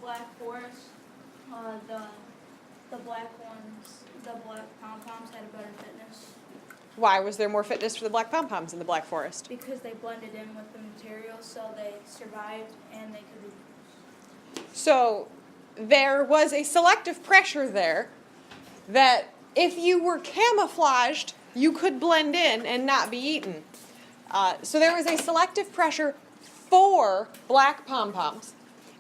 Black Forest, the black ones, the black pom-poms had a better fitness Why was there more fitness for the black pom-poms in the Black Forest? because they blended in with the materials, so they survived and they could reproduce. So there was a selective pressure there that if you were camouflaged, you could blend in and not be eaten. So there was a selective pressure for black pom-poms.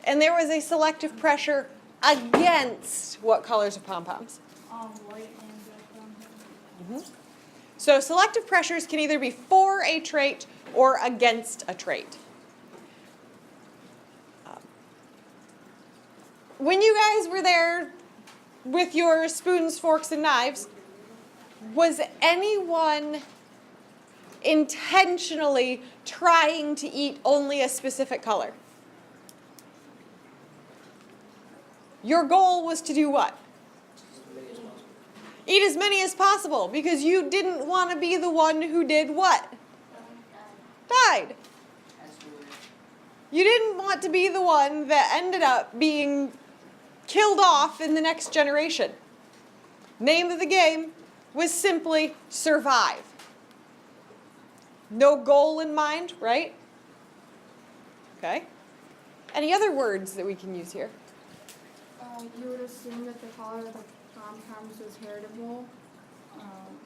And there was a selective pressure against what colors of pom-poms? White and black pom-poms. So selective pressures can either be for a trait or against a trait. When you guys were there with your spoons, forks, and knives, was anyone intentionally trying to eat only a specific color? Your goal was to do what? Eat as many as possible because you didn't want to be the one who did what? Died. You didn't want to be the one that ended up being killed off in the next generation. Name of the game was simply survive. No goal in mind, right? Okay. Any other words that we can use here? You would assume that the color of the pom-poms was heritable.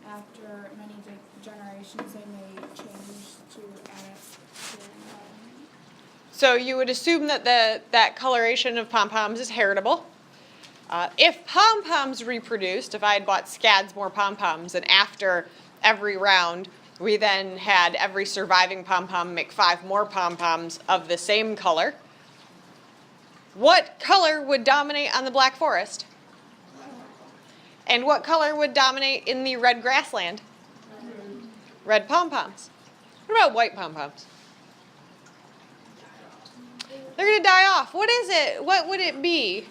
After many generations, they may change to adapt to the environment. So you would assume that that coloration of pom-poms is heritable. If pom-poms reproduced, if I had bought scads more pom-poms, and after every round, we then had every surviving pom-pom make 5 more pom-poms of the same color, what color would dominate on the Black Forest? And what color would dominate in the red grassland? Red pom-poms. What about white pom-poms? They're going to die off. What is it? What would it be?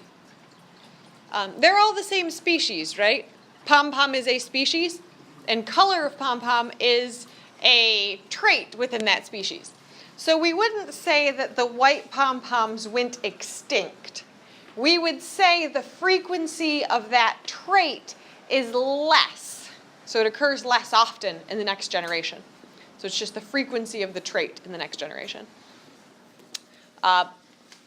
They're all the same species, right? Pom-pom is a species, and color of pom-pom is a trait within that species. So we wouldn't say that the white pom-poms went extinct. We would say the frequency of that trait is less. So it occurs less often in the next generation. So it's just the frequency of the trait in the next generation.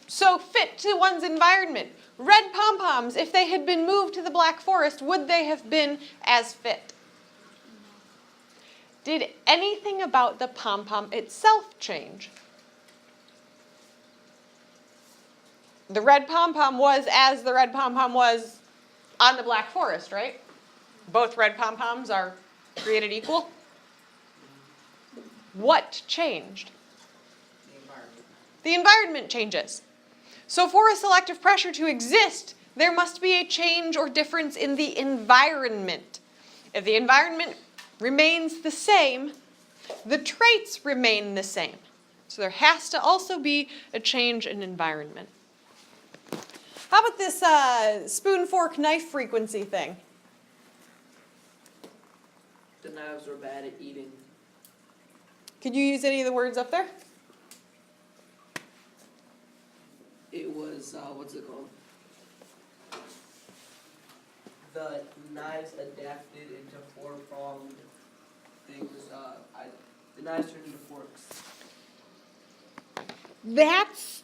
So fit to one's environment. Red pom-poms, if they had been moved to the Black Forest, would they have been as fit? Did anything about the pom-pom itself change? The red pom-pom was as the red pom-pom was on the Black Forest, right? Both red pom-poms are created equal. What changed? The environment changes. So for a selective pressure to exist, there must be a change or difference in the environment. If the environment remains the same, the traits remain the same. So there has to also be a change in environment. How about this spoon, fork, knife frequency thing? The knives were bad at eating. Could you use any of the words up there? It was, what's it called? The knives adapted into 4-pronged things. The knives turned into forks. That's...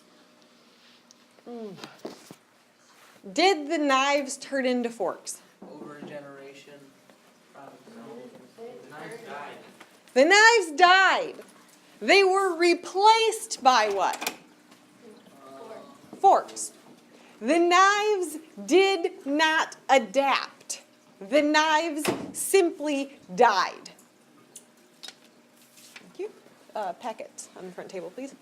Did the knives turn into forks? Over a generation. The knives died. The knives died. They were replaced by what? Forks. The knives did not adapt. The knives simply died. Thank you. Packets on the front table, please.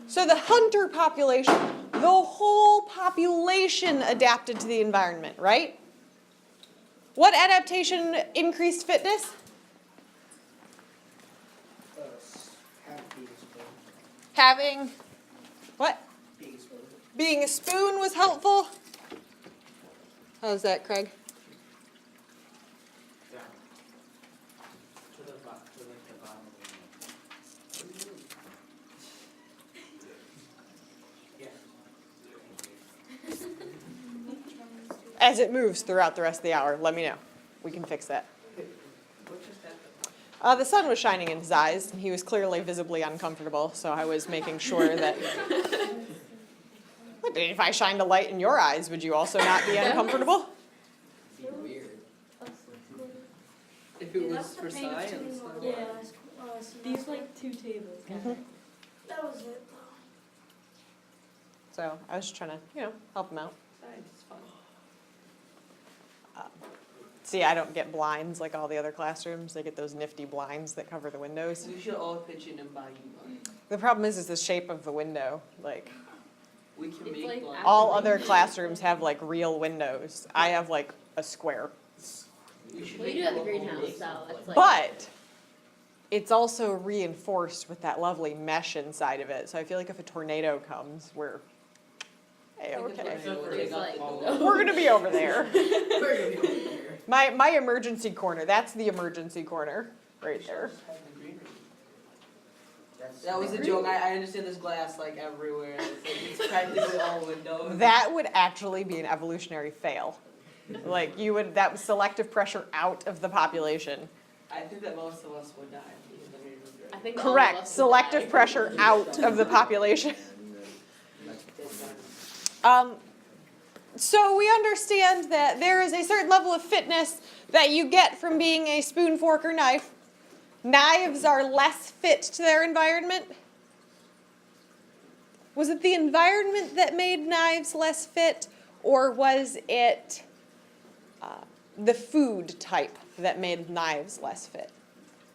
So the hunter population, the whole population adapted to the environment, right? What adaptation increased fitness? Having what? Being a spoon was helpful. How's that, Craig? Yeah. To the bottom of the yeah. as it moves throughout the rest of the hour. Let me know. We can fix that. What just happened? The sun was shining in his eyes, and he was clearly visibly uncomfortable, so I was making sure that... If I shined a light in your eyes, would you also not be uncomfortable? Be weird. If it was for science, then Yeah. These like 2 tables, guys. That was it though. So I was just trying to, help him out. science is fun. See, I don't get blinds like all the other classrooms. They get those nifty blinds that cover the windows. We should all pitch in and buy you one. The problem is the shape of the window. Like, We can It's make like one. all other classrooms have like real windows. I have like a square. We should Well, make you do have the a whole greenhouse, big so one. it's like. But it's also reinforced with that lovely mesh inside of it. So I feel like if a tornado comes, we're okay. It's like- We're gonna be over there. My emergency corner. That's the emergency corner right there. That was a joke. I understand there's glass like everywhere. It's practically all windows. That would actually be an evolutionary fail. Like that was selective pressure out of the population. I think that most of us would die. Because I mean, I think all of Correct. us would Selective die. pressure out of the population. So we understand that there is a certain level of fitness that you get from being a spoon, fork, or knife. Knives are less fit to their environment. Was it the environment that made knives less fit, or was it the food type that made knives less fit?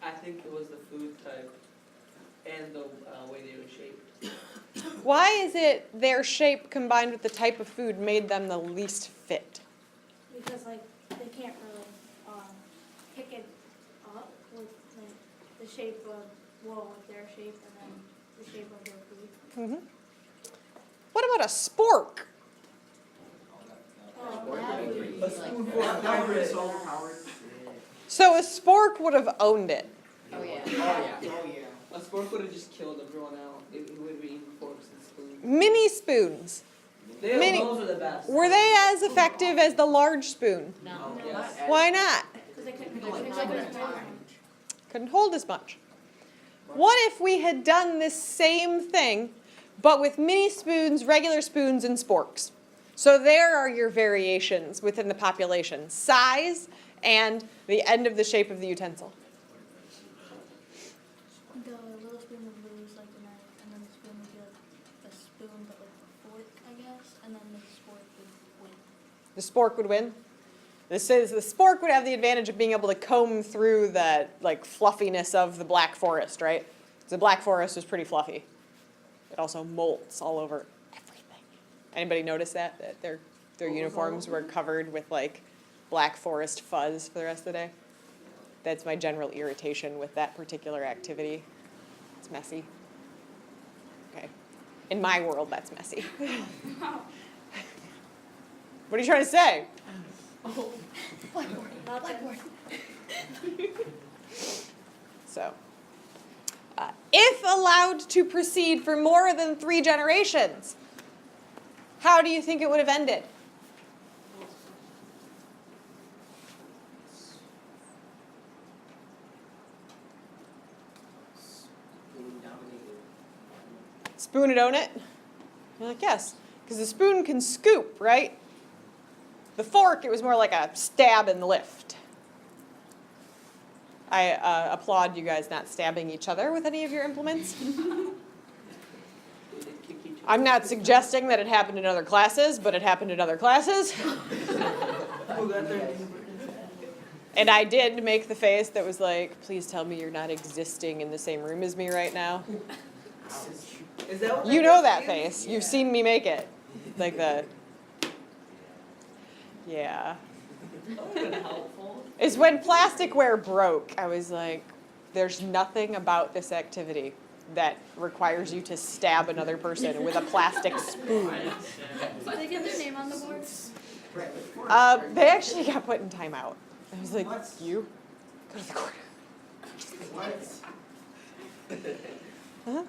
I think it was the food type and the way they were shaped. Why is it their shape combined with the type of food made them the least fit? Because like they can't really pick it up with like the shape of with their shape and then the shape of their food. Mm-hmm. What about a spork? So a spork would have owned it. Oh, yeah. A spork would have just killed everyone out. It would have eaten forks and spoons. Mini spoons. Mini- Those are the best. Were they as effective as the large spoon? No. Yes. Why not? Because they couldn't pick it up. Couldn't hold as much. What if we had done this same thing, but with mini spoons, regular spoons, and sporks? So there are your variations within the population. Size and the end of the shape of the utensil. The little spoon would lose like the knife, and then the spoon would be like a spoon but like a fork, I guess, and then the spork would win. The spork would win. This is the spork would have the advantage of being able to comb through the like fluffiness of the black forest, right? The black forest is pretty fluffy. It also molts all over everything. Anybody notice that their uniforms were covered with like black forest fuzz for the rest of the day? That's my general irritation with that particular activity. It's messy. Okay. In my world, that's messy. What are you trying to say? Blackboard. So, if allowed to proceed for more than 3 generations, how do you think it would have ended? Spoon would own it? You're like, yes, because the spoon can scoop, right? The fork, it was more like a stab and lift. I applaud you guys not stabbing each other with any of your implements. I'm not suggesting that it happened in other classes, but it happened in other classes. And I did make the face that was like, please tell me you're not existing in the same room as me right now. Is that what You know that face. You've seen me make it. Like the, yeah. That would have been helpful. Is when plasticware broke, I was like, there's nothing about this activity that requires you to stab another person with a plastic spoon. Did they get their name on the board? They actually got put in timeout. I was like, you? Go to the corner. Uh-huh.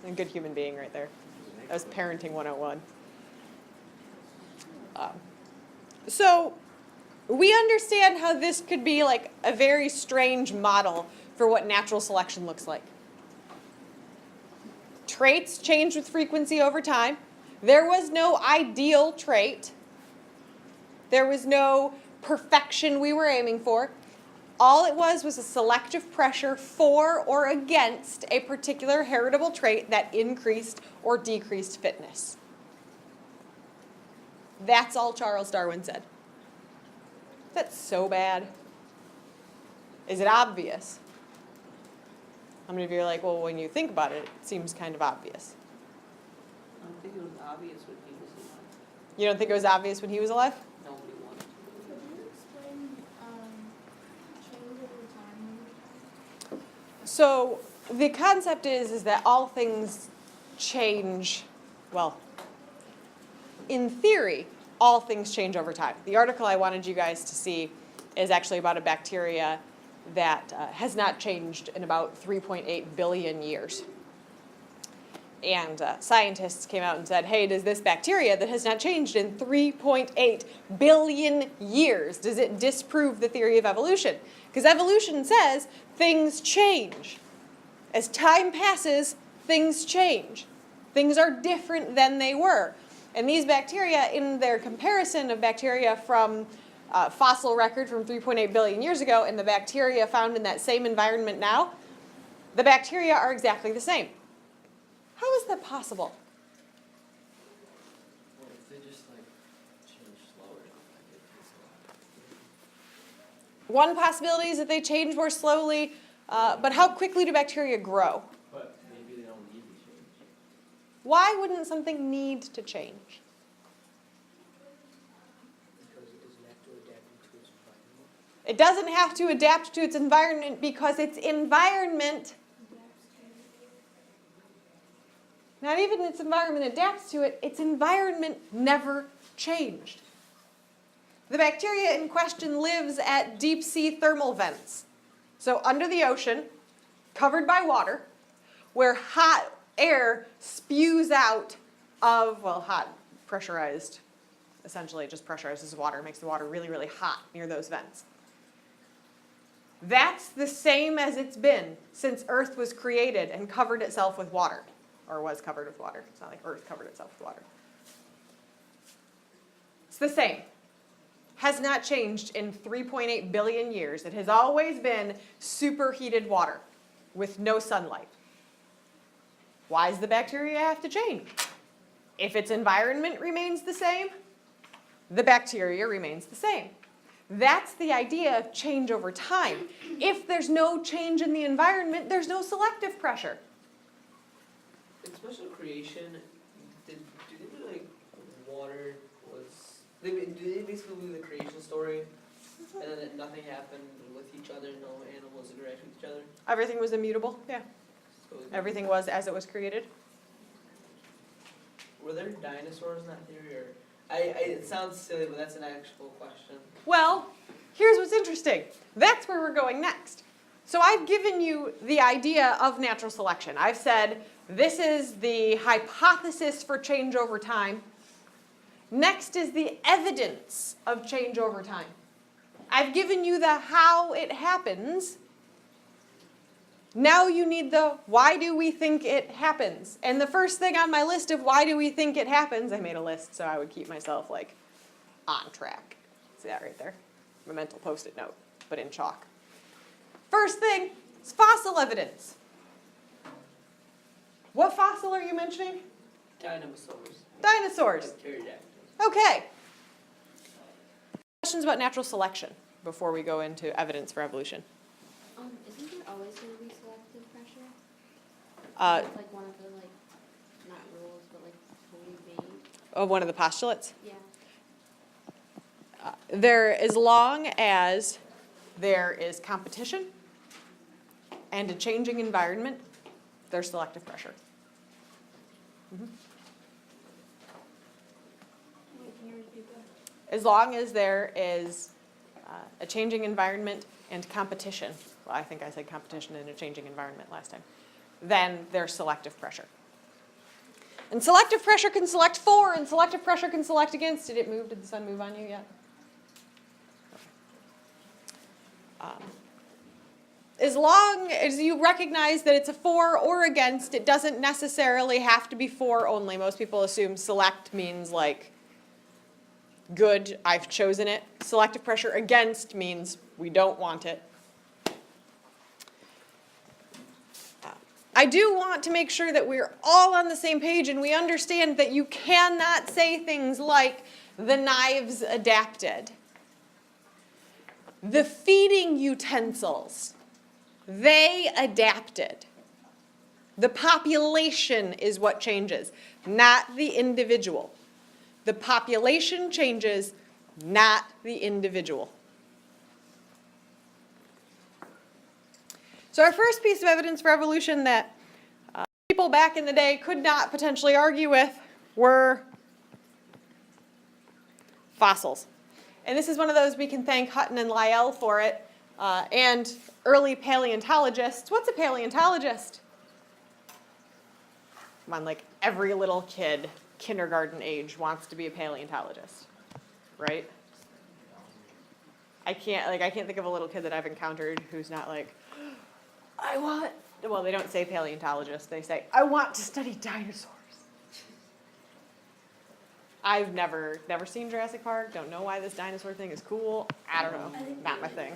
A good human being right there. That was parenting 101. So we understand how this could be like a very strange model for what natural selection looks like. Traits change with frequency over time. There was no ideal trait. There was no perfection we were aiming for. All it was a selective pressure for or against a particular heritable trait that increased or decreased fitness. That's all Charles Darwin said. That's so bad. Is it obvious? How many of you are like, well, when you think about it, it seems kind of obvious? I don't think it was obvious when he was alive. You don't think it was obvious when he was alive? Nobody wanted to. Could you explain change over time? So the concept is that all things change, well, in theory, all things change over time. The article I wanted you guys to see is actually about a bacteria that has not changed in about 3.8 billion years. And scientists came out and said, hey, does this bacteria that has not changed in 3.8 billion years, does it disprove the theory of evolution? Because evolution says things change. As time passes, things change. Things are different than they were. And these bacteria, in their comparison of bacteria from fossil record from 3.8 billion years ago and the bacteria found in that same environment now, the bacteria are exactly the same. How is that possible? Well, if they just like change slower, like it takes a while. One possibility is that they change more slowly, but how quickly do bacteria grow? But maybe they don't need to change. Why wouldn't something need to change? Because it doesn't have to adapt to its environment. It doesn't have to adapt to its environment because its environment, not even its environment adapts to it, its environment never changed. The bacteria in question lives at deep sea thermal vents. So under the ocean, covered by water, where hot air spews out of, well, hot, pressurized, essentially it just pressurizes water, makes the water really, really hot near those vents. That's the same as it's been since Earth was created and covered itself with water, or was covered with water. It's not like Earth covered itself with water. It's the same. Has not changed in 3.8 billion years. It has always been superheated water with no sunlight. Why does the bacteria have to change? If its environment remains the same, the bacteria remains the same. That's the idea of change over time. If there's no change in the environment, there's no selective pressure. In special creation, do they do like water was? Do they basically do the creation story, and then nothing happened with each other, no animals interact with each other? Everything was immutable, yeah. So Everything was as it was created. Were there dinosaurs in that theory, or it sounds silly, but that's an actual question. Well, here's what's interesting. That's where we're going next. So I've given you the idea of natural selection. I've said this is the hypothesis for change over time. Next is the evidence of change over time. I've given you the how it happens. Now you need the why do we think it happens? And the first thing on my list of why do we think it happens, I made a list so I would keep myself like on track. See that right there? My mental post-it note, but in chalk. First thing is fossil evidence. What fossil are you mentioning? Dinosaurs. Dinosaurs. Like pterodactyls. Okay. Questions about natural selection before we go into evidence for evolution. Isn't there always going to be selective pressure? Of That's like one of the not rules, but what we made. one of the postulates. Yeah. As long as there is competition and a changing environment, there's selective pressure. Mhm. Wait, can you repeat that? As long as there is a changing environment and competition, well, I think I said competition in a changing environment last time, then there's selective pressure. And selective pressure can select for, and selective pressure can select against. Did it move? Did the sun move on you yet? As long as you recognize that it's a for or against, it doesn't necessarily have to be for only. Most people assume select means like good, I've chosen it. Selective pressure against means we don't want it. I do want to make sure that we're all on the same page and we understand that you cannot say things like the knives adapted. The feeding utensils, they adapted. The population is what changes, not the individual. The population changes, not the individual. So our first piece of evidence for evolution that people back in the day could not potentially argue with were fossils. And this is one of those we can thank Hutton and Lyell for it, and early paleontologists. What's a paleontologist? Come on, like every little kid, kindergarten age, wants to be a paleontologist, right? I can't think of a little kid that I've encountered who's not like, well, they don't say paleontologist, they say, I want to study dinosaurs. I've never seen Jurassic Park, don't know why this dinosaur thing is cool. I don't know, not my thing.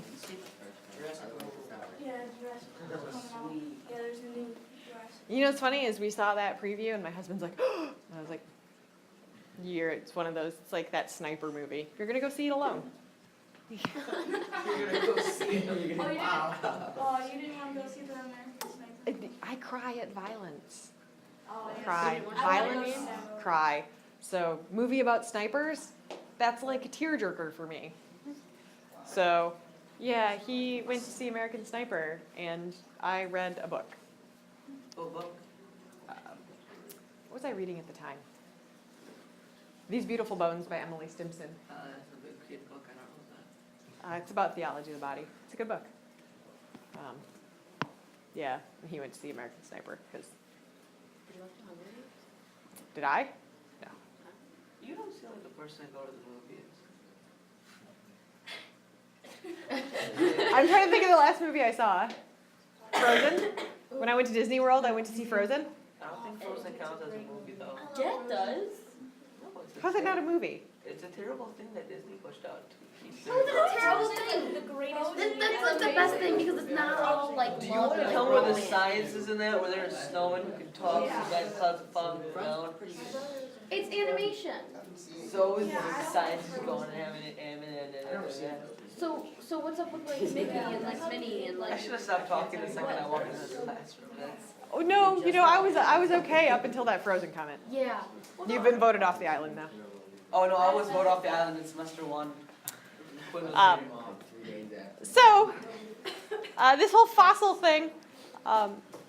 Yeah, Jurassic Park coming out. Yeah, there's a new Jurassic. You know what's funny is we saw that preview and my husband's like, and I was like, it's one of those, it's like that sniper movie. You're gonna go see it alone. You're gonna go see it. Oh, you didn't? Oh, you didn't want to go see the American Sniper? I cry at violence. Oh, yeah. Cry. I wanna Violence, go see- cry. So, movie about snipers, that's like a tearjerker for me. So, yeah, he went to see American Sniper, and I read a book. Oh, book. What was I reading at the time? These Beautiful Bones by Emily Stimson. That's a big kid book. I don't know that. It's about theology of the body. It's a good book. Yeah, and he went to see American Sniper, because, Did you watch it on Hungry? did I? No. You don't seem like the person I go to the movies. I'm trying to think of the last movie I saw. Frozen. When I went to Disney World, I went to see Frozen. I don't think Frozen counts as a movie though. Yeah, it does. No, it's a How's it not a movie? It's a terrible thing that Disney pushed out to keep How is it a terrible Frozen thing? is the greatest That's movie like the ever best made. thing because it's not all like Do you love want to and, tell me like, where the romance. science is in that? Where there's a snowman who can talk, Yeah. some guys clouds of fog around? It's animation. So is science is going and So what's up with like Mickey and like Minnie and I like? should have stopped talking the second I walked into the classroom. That's Oh no, I was okay up until that Frozen comment. Yeah. You've been voted off the island now. oh no, I was voted off the island in semester 1. Quinn was Um, here. So, this whole fossil thing,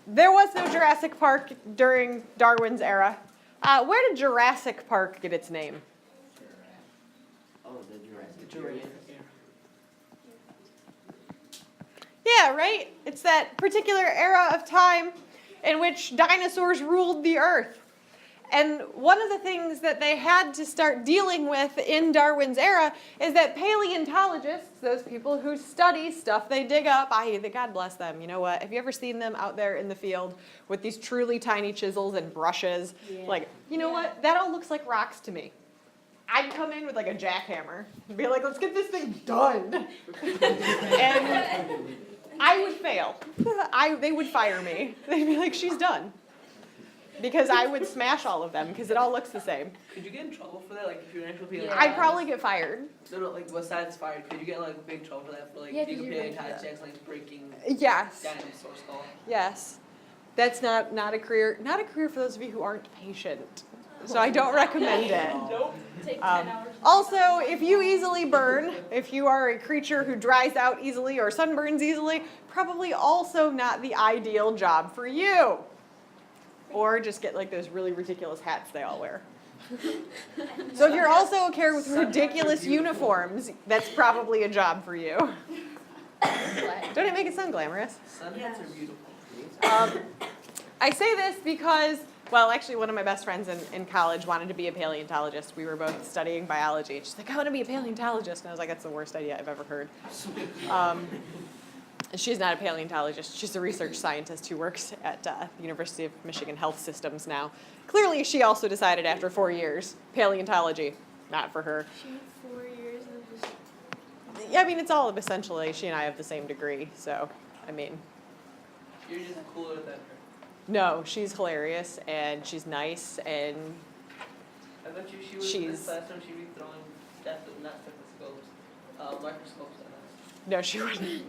there was no Jurassic Park during Darwin's era. Where did Jurassic Park get its name? Oh, the Jurassic. Jurassic. Yeah, right? It's that particular era of time in which dinosaurs ruled the earth. And one of the things that they had to start dealing with in Darwin's era is that paleontologists, those people who study stuff they dig up, God bless them, you know what? Have you ever seen them out there in the field with these truly tiny chisels and brushes? Yeah. Like, you know what? That all looks like rocks to me. I'd come in with like a jackhammer and be like, let's get this thing done. And I would fail. They would fire me. They'd be like, she's done. Because I would smash all of them because it all looks the same. Could you get in trouble for that? Like if you're an actual Yeah. paleontologist? I'd probably get fired. No, like besides fired, could you get like big trouble for that? For like Yeah, being a 'cause you're like- paleontologist, like breaking Yes. dinosaur skull? Yes. That's not a career for those of you who aren't patient. So I don't recommend it. Nope. Take 10 hours. Also, if you easily burn, if you are a creature who dries out easily or sunburns easily, probably also not the ideal job for you. Or just get like those really ridiculous hats they all wear. So if you're also okay with ridiculous uniforms, that's probably a job for you. Don't it make it sound glamorous? Sun hats are beautiful. I say this because Well, actually, one of my best friends in college wanted to be a paleontologist. We were both studying biology. She's like, I want to be a paleontologist. And I was like, that's the worst idea I've ever heard. She's not a paleontologist. She's a research scientist who works at the University of Michigan Health Systems now. Clearly, she also decided after 4 years, paleontology, not for her. She had 4 years of just. Yeah, I mean, it's all essentially, she and I have the same degree. So, I mean, You're just cooler than her. no, she's hilarious and she's nice and I bet you she was in She's- this classroom, she'd be throwing not stethoscopes, microscopes at us. no, she wouldn't.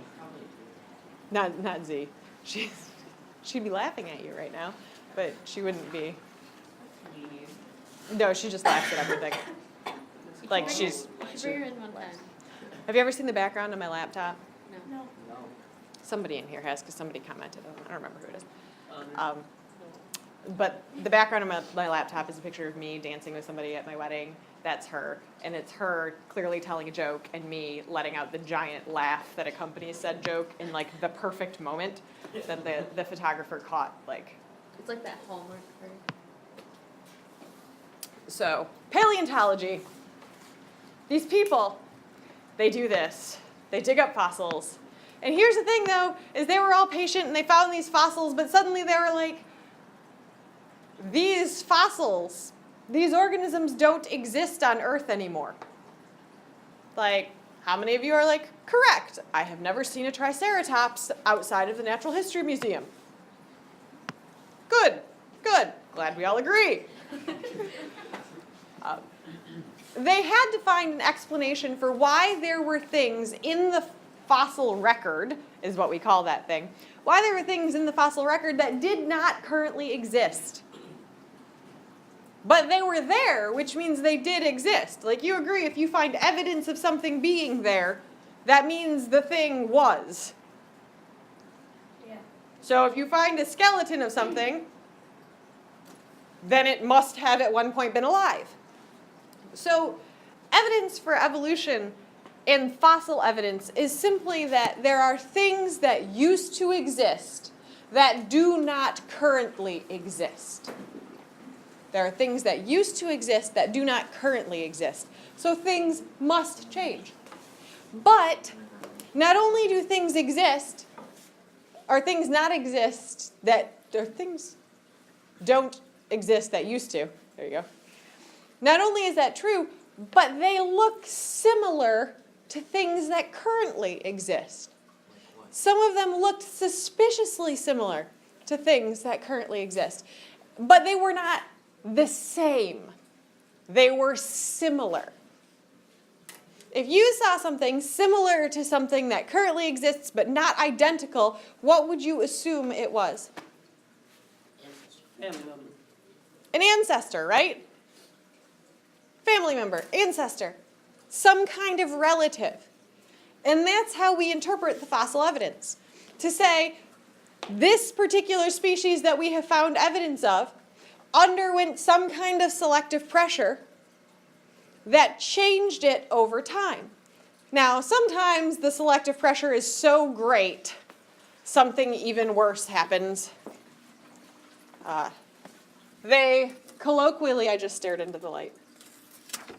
Not Z. She'd be laughing at you right now, but she wouldn't be. Meanies. No, she just laughs at everything. Like she's. Bring her in one time. Have you ever seen the background on my laptop? No. No. No. Somebody in here has, because somebody commented on it. I don't remember who it is. Um, But the background of my laptop is a picture of me dancing with somebody at my wedding. That's her. And it's her clearly telling a joke and me letting out the giant laugh that accompanies said joke in like the perfect moment that the photographer caught. Like, It's like that Hallmark card. so paleontology. These people, they do this. They dig up fossils. And here's the thing though, is they were all patient and they found these fossils, but suddenly they were like, these fossils, these organisms don't exist on Earth anymore. Like, how many of you are like, correct, I have never seen a Triceratops outside of the Natural History Museum. Good, good, glad we all agree. They had to find an explanation for why there were things in the fossil record, is what we call that thing, why there were things in the fossil record that did not currently exist. But they were there, which means they did exist. Like, you agree, if you find evidence of something being there, that means the thing was. Yeah. So if you find a skeleton of something, then it must have at one point been alive. So evidence for evolution and fossil evidence is simply that there are things that used to exist that do not currently exist. There are things that used to exist that do not currently exist. So things must change. But not only do things exist, or things not exist that, or things don't exist that used to. There you go. Not only is that true, but they look similar to things that currently exist. Some of them looked suspiciously similar to things that currently exist, but they were not the same. They were similar. If you saw something similar to something that currently exists but not identical, what would you assume it was? Family member. An ancestor, right? Family member, ancestor, some kind of relative. And that's how we interpret the fossil evidence. To say, this particular species that we have found evidence of underwent some kind of selective pressure that changed it over time. Now, sometimes the selective pressure is so great, something even worse happens. They colloquially, I just stared into the light.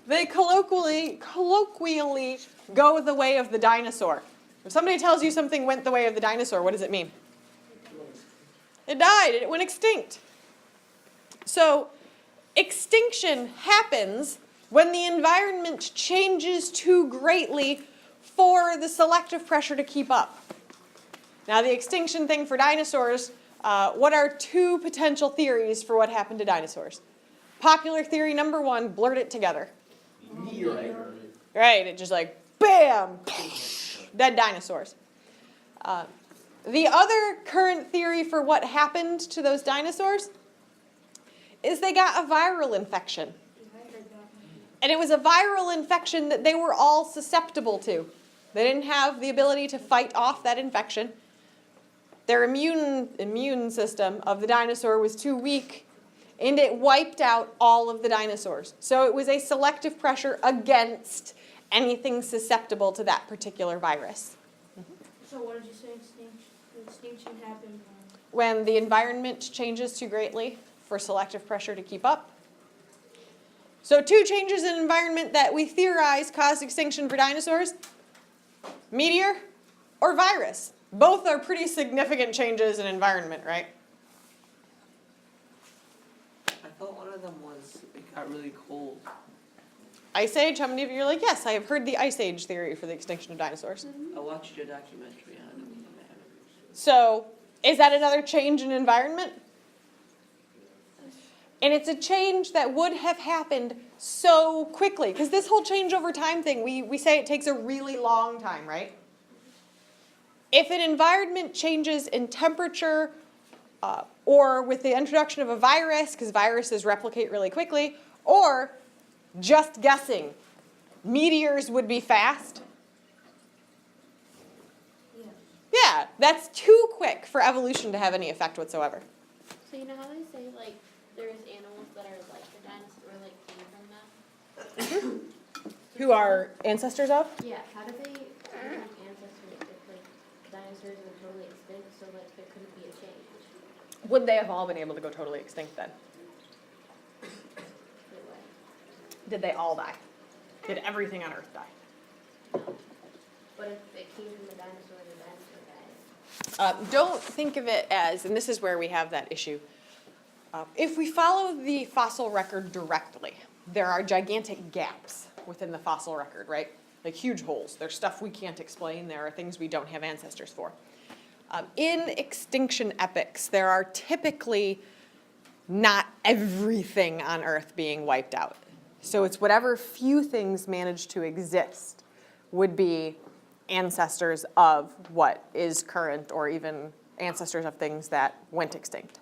They colloquially go the way of the dinosaur. If somebody tells you something went the way of the dinosaur, what does it mean? It died, it went extinct. So, extinction happens when the environment changes too greatly for the selective pressure to keep up. Now, the extinction thing for dinosaurs, what are two potential theories for what happened to dinosaurs? Popular theory number one, blurt it together. Meteorite. Right, it just like, bam, dead dinosaurs. The other current theory for what happened to those dinosaurs is they got a viral infection. I heard that. And it was a viral infection that they were all susceptible to. They didn't have the ability to fight off that infection. Their immune system of the dinosaur was too weak, and it wiped out all of the dinosaurs. So it was a selective pressure against anything susceptible to that particular virus. So what did you say extinction happened When the environment changes too greatly for selective pressure to keep up. So 2 changes in environment that we theorize caused extinction for dinosaurs. Meteor or virus. Both are pretty significant changes in environment, right? I thought one of them was it got really cold. Ice Age, how many of you are like, yes, I have heard the Ice Age theory for the extinction of dinosaurs? I watched your documentary on it. So, is that another change in environment? And it's a change that would have happened so quickly, because this whole change over time thing, we say it takes a really long time, right? If an environment changes in temperature, or with the introduction of a virus, because viruses replicate really quickly, or just guessing, meteors would be fast. Yeah, that's too quick for evolution to have any effect whatsoever. So you know how they say like there's animals that are like the dinosaurs or like came from that? Who are ancestors of? Yeah. How do they become ancestors if like dinosaurs were totally extinct, so like there couldn't be a change? Would they have all been able to go totally extinct then? Wait, what? Did they all die? Did everything on Earth die? No. But if it came from a dinosaur died. Don't think of it as, and this is where we have that issue. If we follow the fossil record directly, there are gigantic gaps within the fossil record, right? Like huge holes. There's stuff we can't explain. There are things we don't have ancestors for. In extinction epochs, there are typically not everything on Earth being wiped out. So it's whatever few things manage to exist would be ancestors of what is current, or even ancestors of things that went extinct.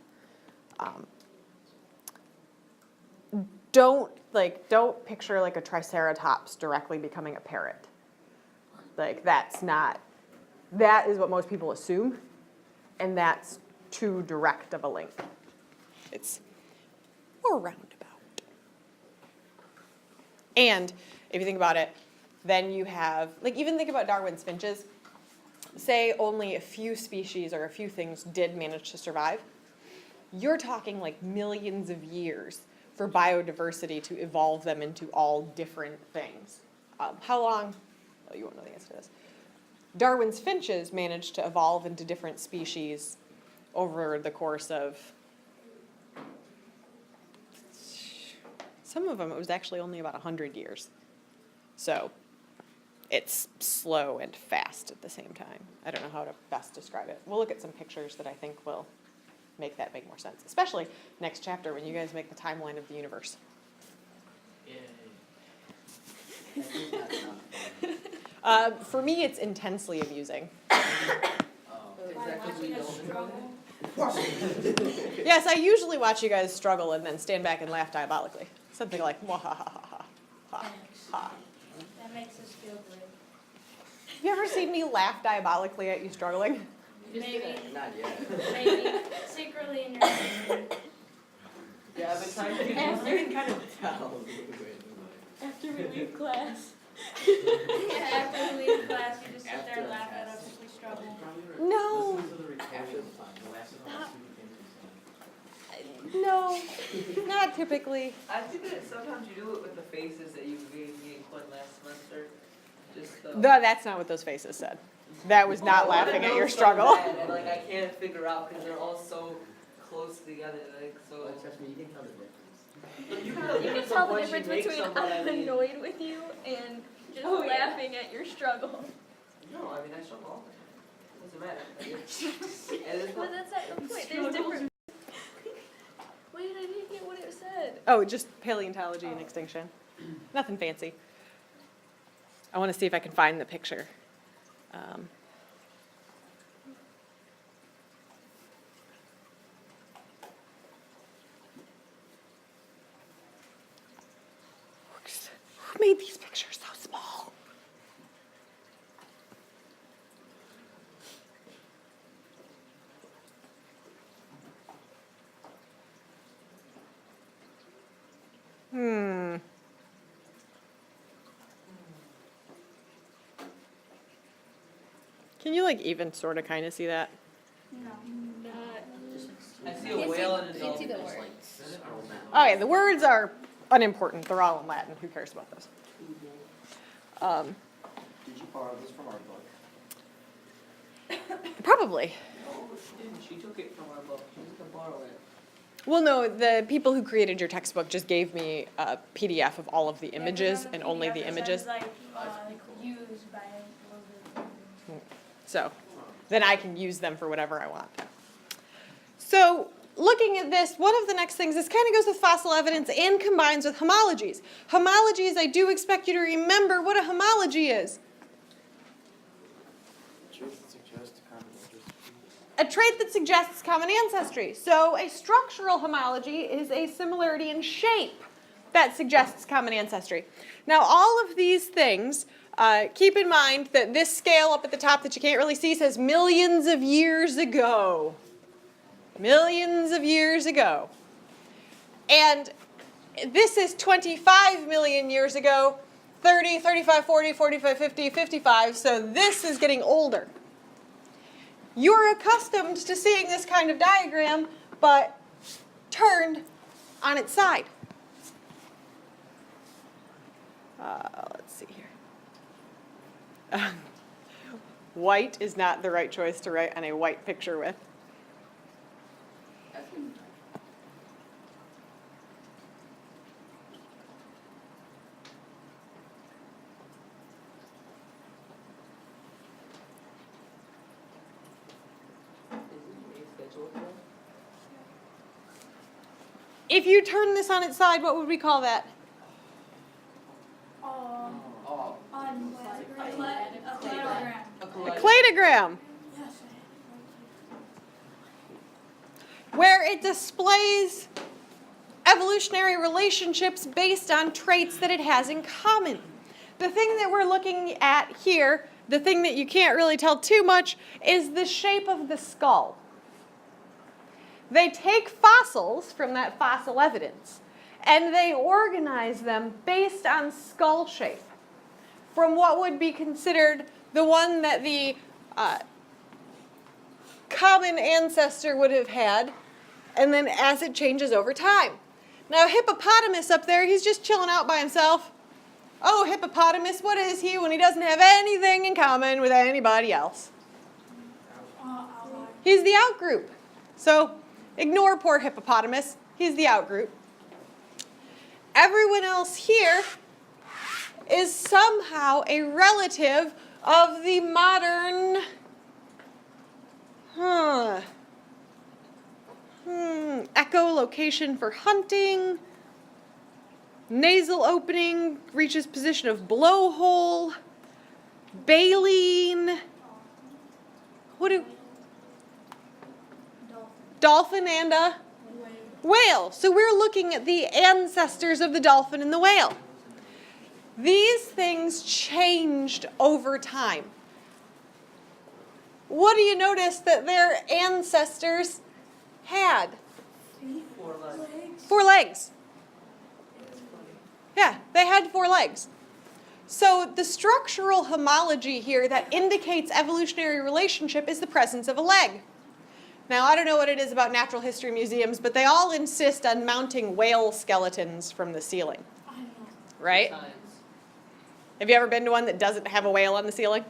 Don't picture like a triceratops directly becoming a parrot. Like that is what most people assume, and that's too direct of a link. It's more roundabout. And if you think about it, then you have, like even think about Darwin's finches. Say only a few species or a few things did manage to survive. You're talking like millions of years for biodiversity to evolve them into all different things. How long? Oh, you won't know the answer to this. Darwin's finches managed to evolve into different species over the course of, some of them it was actually only about 100 years. So it's slow and fast at the same time. I don't know how to best describe it. We'll look at some pictures that I think will make that make more sense, especially next chapter when you guys make the timeline of the universe. For me, it's intensely amusing. By Exactly, we watching us don't. struggle. Yes, I usually watch you guys struggle and then stand back and laugh diabolically. Something like, ha ha ha ha ha ha. That makes us feel good. Have you ever seen me laugh diabolically at you struggling? Maybe, Not yet. maybe secretly in your mind. Yeah, but time After- you can kind of tell. After we leave class. After we leave class, you just sit there After and laugh at class. us if we struggle. No, After no, not typically. I think that sometimes you do it with the faces that you gave me in Quinn last semester. Just That's not what those faces said. That was not laughing at your struggle. And like I can't figure out because they're all so close together. Like so. Well, trust me, you can tell the difference. You can You can tell the difference between I'm annoyed with you and just laughing at your struggle. No, I mean I struggle all the time. Doesn't matter. And it's But not- that's not the point. There's different. Wait, I didn't get what it said. Oh, just paleontology and extinction. Nothing fancy. I want to see if I can find the picture. Who made these pictures so small? Can you like even sort of kind of see that? No. I see a whale and a You can see dolphin. the Just word. like Okay, the words are unimportant. They're all in Latin. Who cares about those? Did you borrow this from our book? Probably. Oh, she took it from our book. She was gonna borrow it. Well, no, the people who created your textbook just gave me a PDF of all of the images and only the images. Like, used by Elizabeth. So then I can use them for whatever I want. So looking at this, one of the next things, this kind of goes with fossil evidence and combines with homologies. Homologies, I do expect you to remember what a homology is. A trait that suggests common ancestry. So a structural homology is a similarity in shape that suggests common ancestry. Now all of these things, keep in mind that this scale up at the top that you can't really see says millions of years ago. Millions of years ago. And this is 25 million years ago, 30, 35, 40, 45, 50, 55, so this is getting older. You're accustomed to seeing this kind of diagram, but turned on its side. Let's see here. White is not the right choice to write on a white picture with. If you turn this on its side, what would we call that? Oh. A cladogram. Where it displays evolutionary relationships based on traits that it has in common. The thing that we're looking at here, the thing that you can't really tell too much, is the shape of the skull. They take fossils from that fossil evidence and they organize them based on skull shape from what would be considered the one that the common ancestor would have had, and then as it changes over time. Now hippopotamus up there, he's just chilling out by himself. Oh, hippopotamus, what is he when he doesn't have anything in common with anybody else? He's the outgroup. So ignore poor hippopotamus. He's the outgroup. Everyone else here is somehow a relative of the modern, echolocation for hunting, nasal opening, reaches position of blowhole, baleen, dolphin and a whale. So we're looking at the ancestors of the dolphin and the whale. These things changed over time. What do you notice that their ancestors had? 4 legs. 4 legs. Yeah, they had 4 legs. So the structural homology here that indicates evolutionary relationship is the presence of a leg. Now, I don't know what it is about natural history museums, but they all insist on mounting whale skeletons from the ceiling. Right? Science. Have you ever been to one that doesn't have a whale on the ceiling?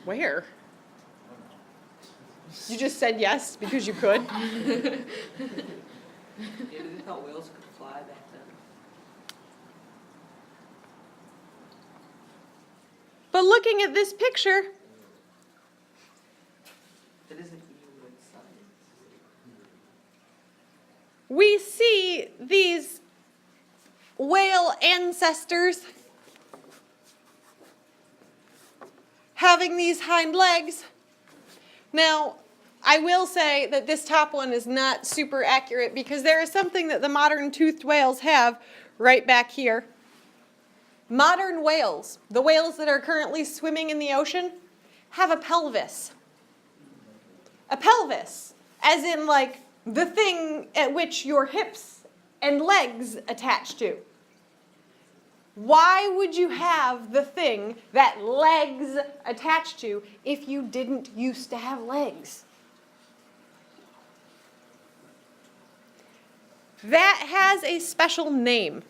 Where? You just said yes because you could? Yeah, they thought whales could fly back then. But looking at this picture, That isn't even good science. we see these whale ancestors having these hind legs. Now, I will say that this top one is not super accurate because there is something that the modern toothed whales have right back here. Modern whales, the whales that are currently swimming in the ocean, have a pelvis. A pelvis, as in like the thing at which your hips and legs attach to. Why would you have the thing that legs attach to if you didn't used to have legs? that has a special name.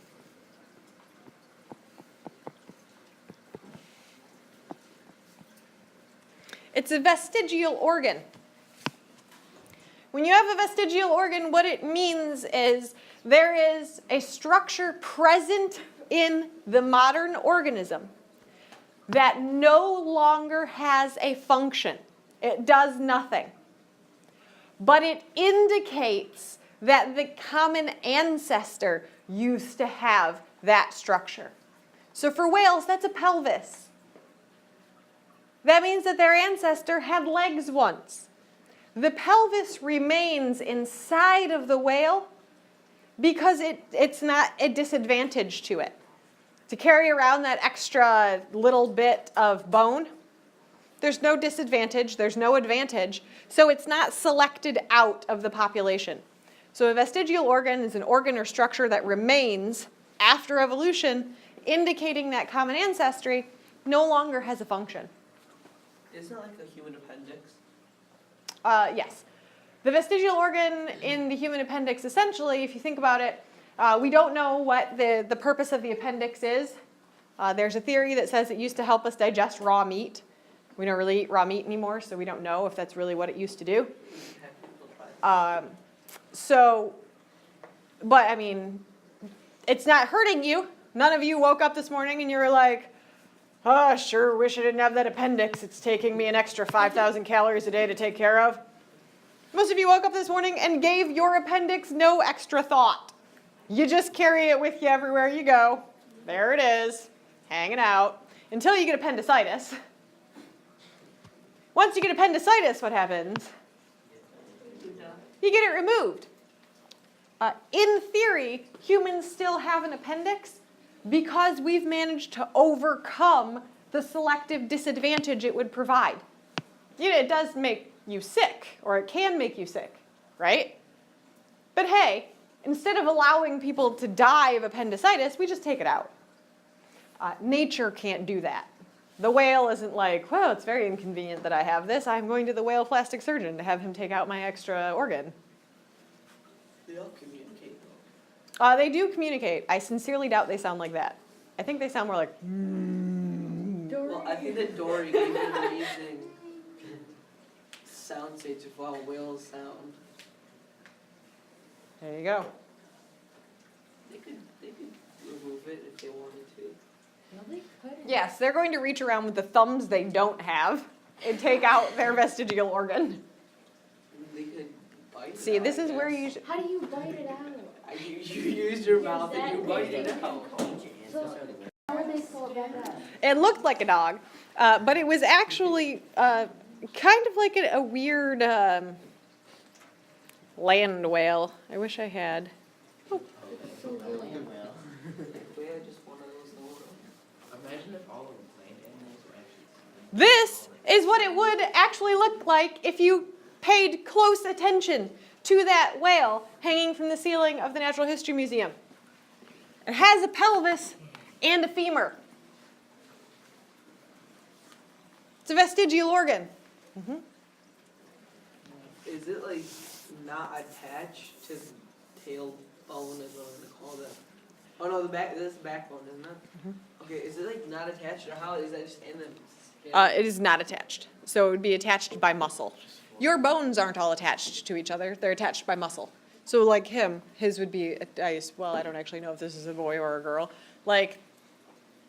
It's a vestigial organ. When you have a vestigial organ, what it means is there is a structure present in the modern organism that no longer has a function. It does nothing. But it indicates that the common ancestor used to have that structure. So for whales, that's a pelvis. That means that their ancestor had legs once. The pelvis remains inside of the whale because it's not a disadvantage to it. To carry around that extra little bit of bone, there's no disadvantage, there's no advantage, so it's not selected out of the population. So a vestigial organ is an organ or structure that remains after evolution, indicating that common ancestry no longer has a function. Isn't it like a human appendix? Yes. The vestigial organ in the human appendix, essentially, if you think about it, we don't know what the purpose of the appendix is. There's a theory that says it used to help us digest raw meat. We don't really eat raw meat anymore, so we don't know if that's really what it used to do. But I mean, it's not hurting you. None of you woke up this morning and you were like, oh, I sure wish I didn't have that appendix. It's taking me an extra 5,000 calories a day to take care of. Most of you woke up this morning and gave your appendix no extra thought. You just carry it with you everywhere you go. There it is, hanging out, until you get appendicitis. Once you get appendicitis, what happens? You get it removed. In theory, humans still have an appendix because we've managed to overcome the selective disadvantage it would provide. You know, it does make you sick, or it can make you sick, right? But hey, instead of allowing people to die of appendicitis, we just take it out. Nature can't do that. The whale isn't like, well, it's very inconvenient that I have this. I'm going to the whale plastic surgeon to have him take out my extra organ. They all communicate though. They do communicate. I sincerely doubt they sound like that. I think they sound more like, Well, I think that Dory gave an amazing sound stage of how whales sound. there you go. They could remove it if they wanted to. No, they couldn't. Yes, they're going to reach around with the thumbs they don't have and take out their vestigial organ. They could bite it See, out, this I is where guess. you should... How do you bite it out? You use your mouth and you bite it out. So, how would they pull it back up? It looked like a dog, but it was actually kind of like a weird land whale. I wish I had. Yeah, just one of those little. Imagine if all of the land animals were actually. This is what it would actually look like if you paid close attention to that whale hanging from the ceiling of the Natural History Museum. It has a pelvis and a femur. It's a vestigial organ. Mm-hmm. Is it like not attached to the tailbone is what I'm gonna call that? Oh no, the back. This is the backbone, isn't it? Mm-hmm. Okay, is it like not attached, or how is that just in the skin? It is not attached. So it would be attached by muscle. Your bones aren't all attached to each other. They're attached by muscle. So like him, his would be, well, I don't actually know if this is a boy or a girl. Like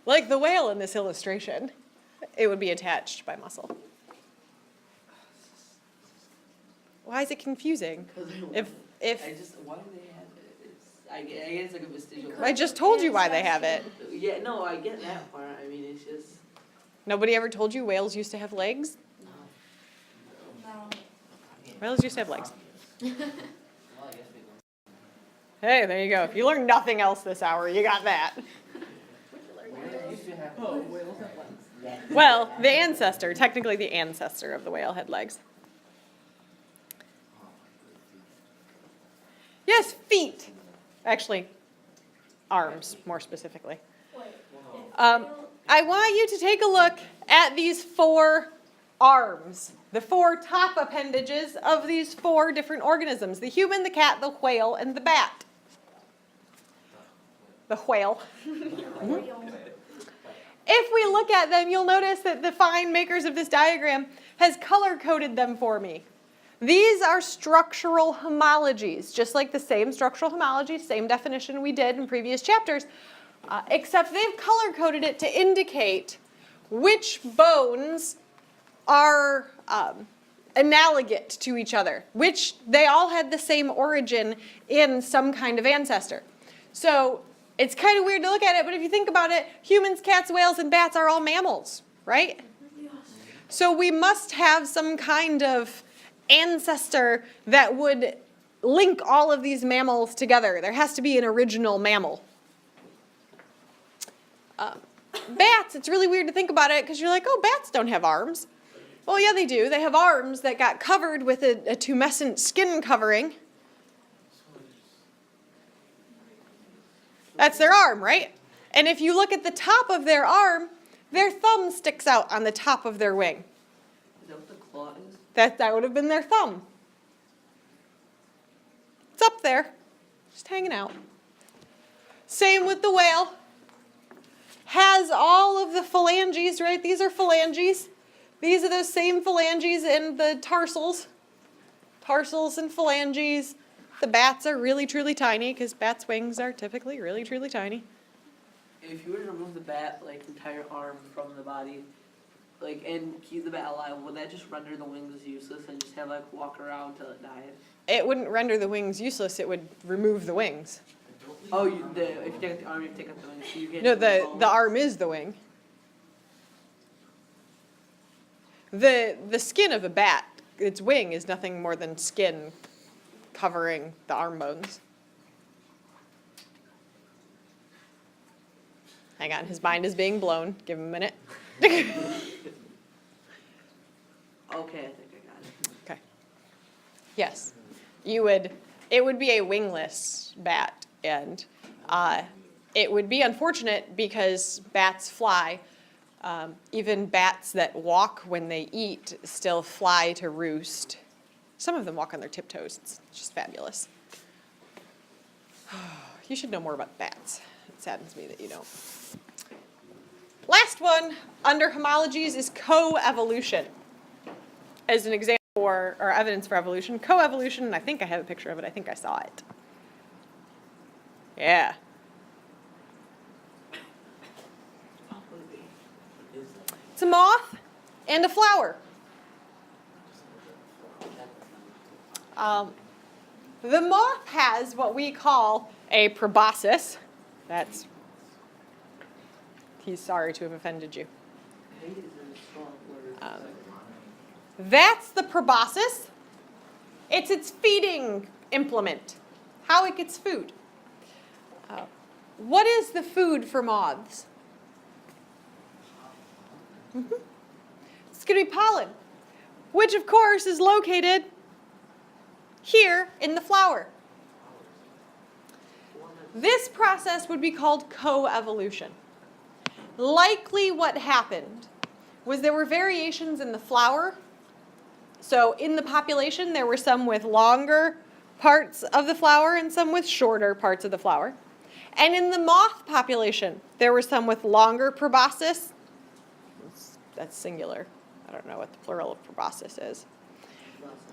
the whale in this illustration, it would be attached by muscle. Why is it confusing? If I just why do they have it? I guess like a vestigial. I just told you why they have it. Yeah, no, I get that part. I mean, it's just. Nobody ever told you whales used to have legs? No. Whales used to have legs. Hey, there you go. If you learned nothing else this hour, you got that. Well, the ancestor, technically the ancestor of the whale had legs. Yes, feet. Actually, arms, more specifically. I want you to take a look at these 4 arms, the 4 top appendages of these 4 different organisms, the human, the cat, the whale, and the bat. the whale. Real. If we look at them, you'll notice that the fine makers of this diagram has color-coded them for me. These are structural homologies, just like the same structural homology, same definition we did in previous chapters, except they've color-coded it to indicate which bones are analogous to each other, which they all had the same origin in some kind of ancestor. So it's kind of weird to look at it, but if you think about it, humans, cats, whales, and bats are all mammals, right? Yes. So we must have some kind of ancestor that would link all of these mammals together. There has to be an original mammal. Bats, it's really weird to think about it because you're like, oh, bats don't have arms. Well, yeah, they do. They have arms that got covered with a tumescent skin covering. That's their arm, right? And if you look at the top of their arm, their thumb sticks out on the top of their wing. Is that what the claw is? That would have been their thumb. It's up there, just hanging out. Same with the whale. Has all of the phalanges, right? These are phalanges. These are those same phalanges in the tarsals. Tarsals and phalanges. The bats are really, truly tiny because bats' wings are typically really, truly tiny. If you were to remove the bat, like, entire arm from the body, like, and keep the bat alive, would that just render the wings useless and just have, like, walk around till it died? It wouldn't render the wings useless. It would remove the wings. Oh, if you take out the arm, you take out the wings, so you get No, the arm is the wing. The skin of a bat, its wing is nothing more than skin covering the arm bones. Hang on, his mind is being blown. Give him a minute. Okay, I think I got it. Okay. Yes, it would be a wingless bat, and it would be unfortunate because bats fly. Even bats that walk when they eat still fly to roost. Some of them walk on their tiptoes. It's just fabulous. You should know more about bats. It saddens me that you don't. Last one under homologies is coevolution. As an example or evidence for evolution, coevolution, and I think I have a picture of it. I think I saw it. Yeah. It's a moth and a flower. The moth has what we call a proboscis. He's sorry to have offended you. Hate is a strong word. That's the proboscis. It's its feeding implement, how it gets food. What is the food for moths? It's going to be pollen, which of course is located here in the flower. This process would be called coevolution. Likely what happened was there were variations in the flower. So in the population, there were some with longer parts of the flower and some with shorter parts of the flower. And in the moth population, there were some with longer proboscis. That's singular. I don't know what the plural of proboscis is.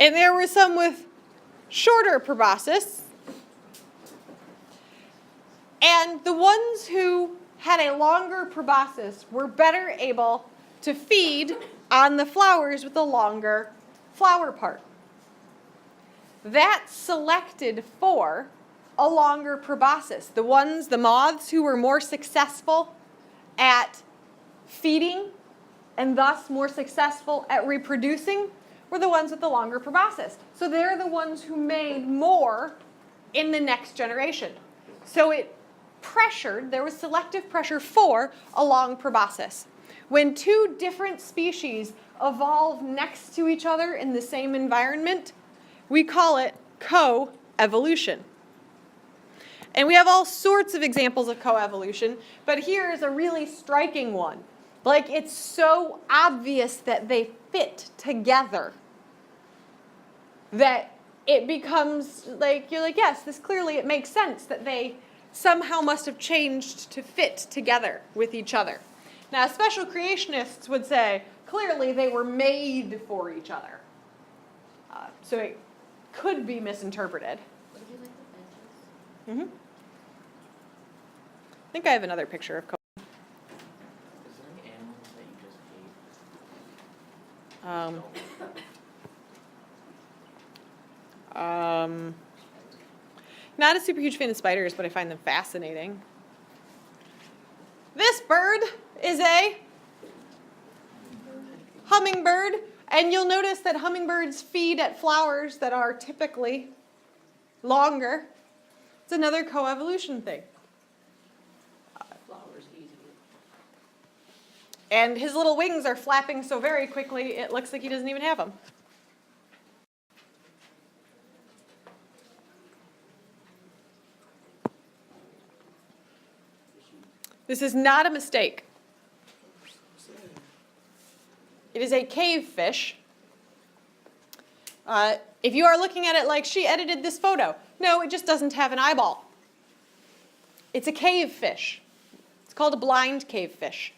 And there were some with shorter proboscis. And the ones who had a longer proboscis were better able to feed on the flowers with a longer flower part. That selected for a longer proboscis. The moths who were more successful at feeding and thus more successful at reproducing were the ones with the longer proboscis. So they're the ones who made more in the next generation. So there was selective pressure for a long proboscis. When two different species evolve next to each other in the same environment, we call it coevolution. And we have all sorts of examples of coevolution, but here is a really striking one. Like, it's so obvious that they fit together that it becomes like, you're like, yes, this clearly, it makes sense that they somehow must have changed to fit together with each other. Now, special creationists would say, clearly they were made for each other. So it could be misinterpreted. Would you like the benches? I think I have another picture of Cohen. Is there any animals that you just hate? Not a super huge fan of spiders, but I find them fascinating. This bird is a hummingbird, and you'll notice that hummingbirds feed at flowers that are typically longer. It's another coevolution thing. Flowers easy. And his little wings are flapping so very quickly, it looks like he doesn't even have them. This is not a mistake. It is a cave fish. If you are looking at it like she edited this photo, no, it just doesn't have an eyeball. It's a cave fish. It's called a blind cave fish.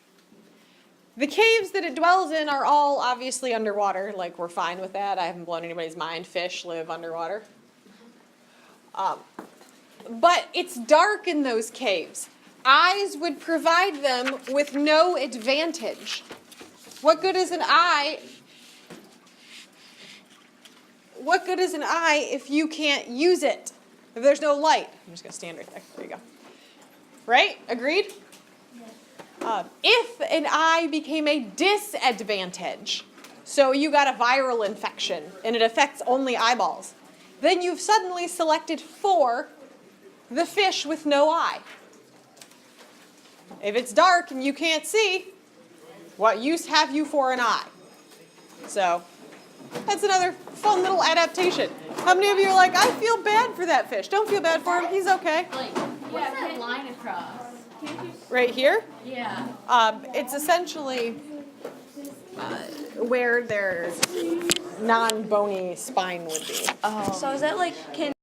The caves that it dwells in are all obviously underwater, like we're fine with that. I haven't blown anybody's mind. Fish live underwater. But it's dark in those caves. Eyes would provide them with no advantage. What good is an eye? What good is an eye if you can't use it? If there's no light? I'm just going to stand right there. There you go. Right? Agreed? If an eye became a disadvantage, so you got a viral infection and it affects only eyeballs, then you've suddenly selected for the fish with no eye. If it's dark and you can't see, what use have you for an eye? So that's another fun little adaptation. How many of you are like, I feel bad for that fish? Don't feel bad for him. He's okay. Like, what's that line across? Right here? Yeah. It's essentially where their non-bony spine would be. So is that like, can